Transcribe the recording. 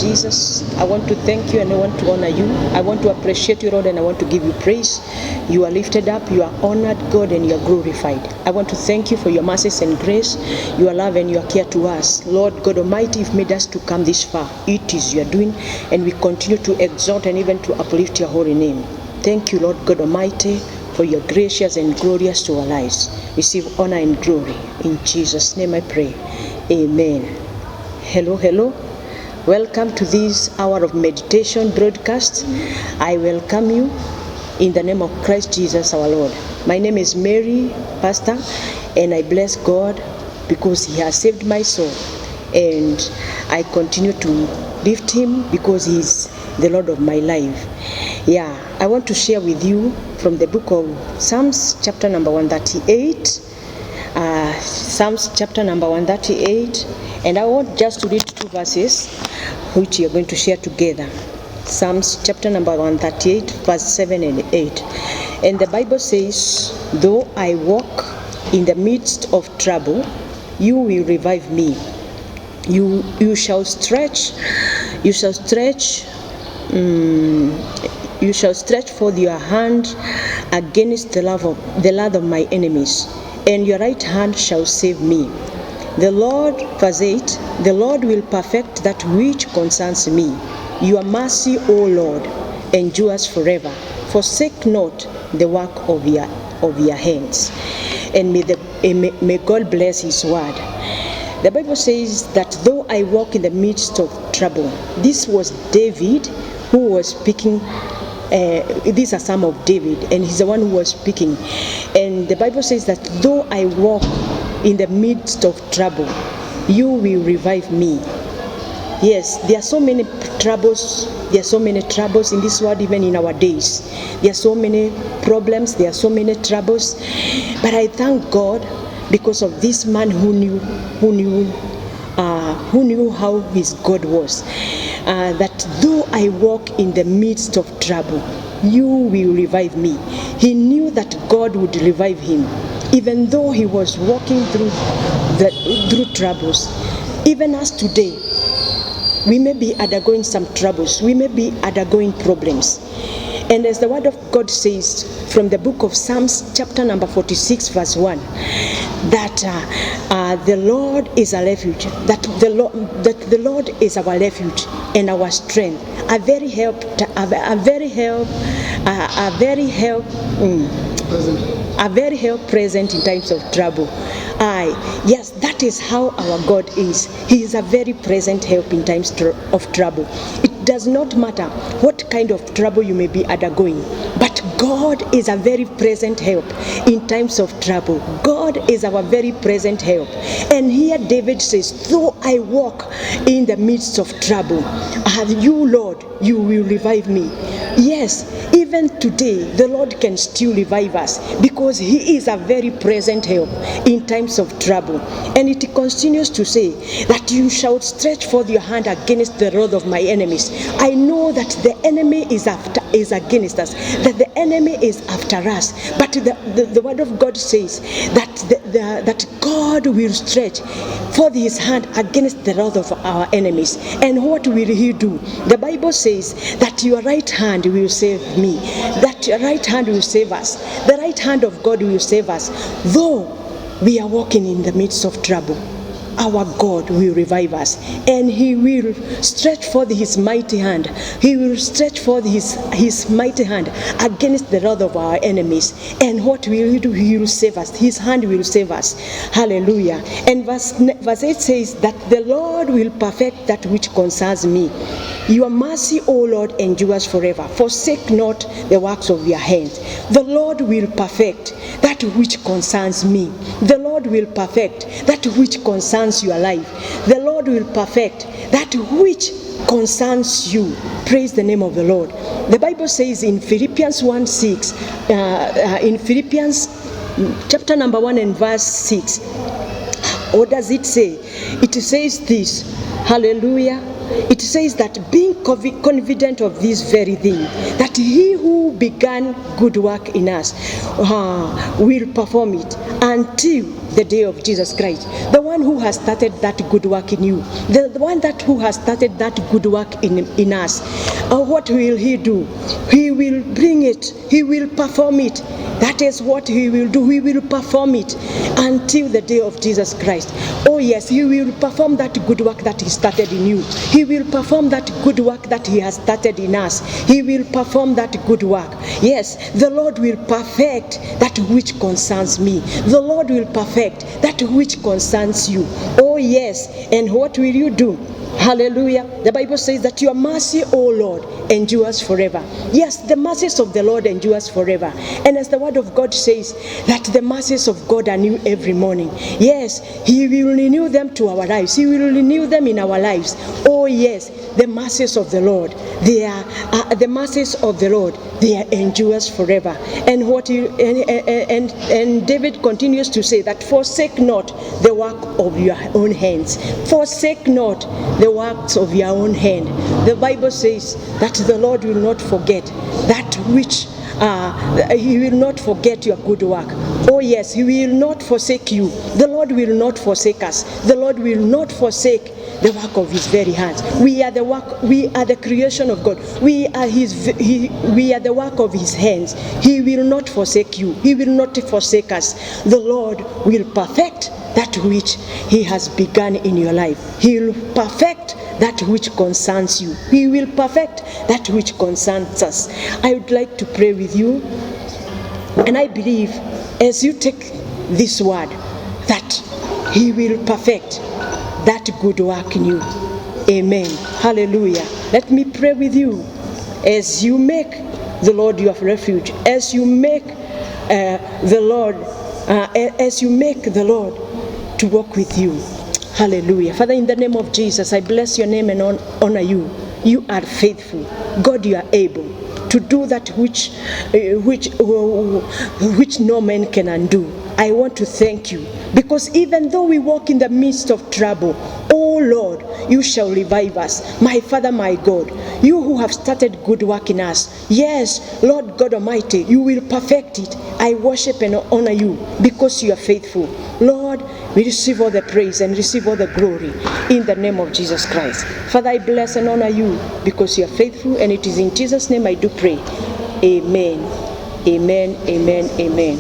Jesus, I want to thank you and I want to honor you. I want to appreciate you, Lord, and I want to give you praise. You are lifted up, you are honored, God, and you are glorified. I want to thank you for your mercies and grace, your love and your care to us. Lord God Almighty, you've made us to come this far. It is your doing, and we continue to exalt and even to uplift your holy name. Thank you, Lord God Almighty, for your gracious and glorious to our lives. Receive honor and glory. In Jesus' name I pray. Amen. Hello. Welcome to this hour of meditation broadcast. I welcome you in the name of Christ Jesus our Lord. My name is Mary, Pastor, and I bless God because He has saved my soul. And I continue to lift Him because He is the Lord of my life. I want to share with you from the book of Psalms, chapter number 138. Psalms chapter number 138. And I want just to read two verses which we are going to share together. Psalms chapter number 138, verse 7 and 8. And the Bible says, though I walk in the midst of trouble, you will revive me. You shall stretch forth your hand against the love of my enemies, and your right hand shall save me. The Lord, verse 8, the Lord will perfect that which concerns me. Your mercy, O Lord, endures forever. Forsake not the work of your hands. And may God bless His word. The Bible says that though I walk in the midst of trouble, this was David who was speaking. These are some of David, and he's the one who was speaking. And the Bible says that though I walk in the midst of trouble, you will revive me. Yes, there are so many troubles. There are so many troubles in this world, even in our days. There are so many problems. There are so many troubles. But I thank God because of this man who knew how his God was. That though I walk in the midst of trouble, you will revive me. He knew that God would revive him, even though he was walking through troubles. Even as today, we may be undergoing some troubles, we may be undergoing problems. And as the word of God says from the book of Psalms, chapter number 46, verse 1, that the Lord is a refuge, that the Lord is our refuge and our strength, a very help present in times of trouble. Yes, that is how our God is. He is a very present help in times of trouble. It does not matter what kind of trouble you may be undergoing, but God is a very present help in times of trouble. God is our very present help. And here David says, though I walk in the midst of trouble, you, Lord, you will revive me. Yes, even today, the Lord can still revive us because He is a very present help in times of trouble. And it continues to say that you shall stretch forth your hand against the wrath of my enemies. I know that the enemy is against us, that the enemy is after us. But the word of God says that God will stretch forth His hand against the wrath of our enemies. And what will He do? The Bible says that your right hand will save me, that your right hand will save us. The right hand of God will save us. Though we are walking in the midst of trouble, our God will revive us, and He will stretch forth His mighty hand. He will stretch forth His mighty hand against the wrath of our enemies. And what will He do? He will save us. His hand will save us. Hallelujah. And verse 8 says that the Lord will perfect that which concerns me. Your mercy, O Lord, endures forever. Forsake not the works of your hands. The Lord will perfect that which concerns me. The Lord will perfect that which concerns your life. The Lord will perfect that which concerns you. Praise the name of the Lord. The Bible says in Philippians 1:6, in Philippians chapter number 1 and verse 6, what does it say? It says this, hallelujah. It says that being confident of this very thing, that He who began good work in us will perform it until the day of Jesus Christ. The one who has started that good work in you, the one that who has started that good work in us, what will he do? He will bring it. He will perform it. That is what he will do. He will perform it until the day of Jesus Christ. Oh yes, he will perform that good work that he started in you. He will perform that good work that he has started in us. He will perform that good work. Yes, the Lord will perfect that which concerns me. The Lord will perfect that which concerns you. Oh yes, and what will you do? Hallelujah. The Bible says that your mercy, O Lord, endures forever. Yes, the mercies of the Lord endures forever. And as the word of God says, that the mercies of God are new every morning. Yes, he will renew them to our lives. He will renew them in our lives. Oh yes, the mercies of the Lord, they are the mercies of the Lord, they are endures forever. And what he, and David continues to say that forsake not the work of your own hands. Forsake not the works of your own hand. The Bible says that the Lord will not forget that which he will not forget your good work. Oh yes, he will not forsake you. The Lord will not forsake us. The Lord will not forsake the work of his very hands. We are the work, we are the creation of God. We are we are the work of his hands. He will not forsake you. He will not forsake us. The Lord will perfect that which he has begun in your life. He will perfect that which concerns you. He will perfect that which concerns us. I would like to pray with you, and I believe as you take this word that he will perfect that good work in you. Amen. Hallelujah. Let me pray with you as you make the Lord your refuge, as you make the Lord to walk with you. Hallelujah. Father, in the name of Jesus, I bless your name and honor you. You are faithful. God, you are able to do that which no man can undo. I want to thank you because even though we walk in the midst of trouble, oh Lord, you shall revive us. My Father, my God, you who have started good work in us, yes, Lord God Almighty, you will perfect it. I worship and honor you because you are faithful. Lord, we receive all the praise and receive all the glory in the name of Jesus Christ. Father, I bless and honor you because you are faithful, and it is in Jesus' name I do pray. Amen. Amen. Amen. Amen.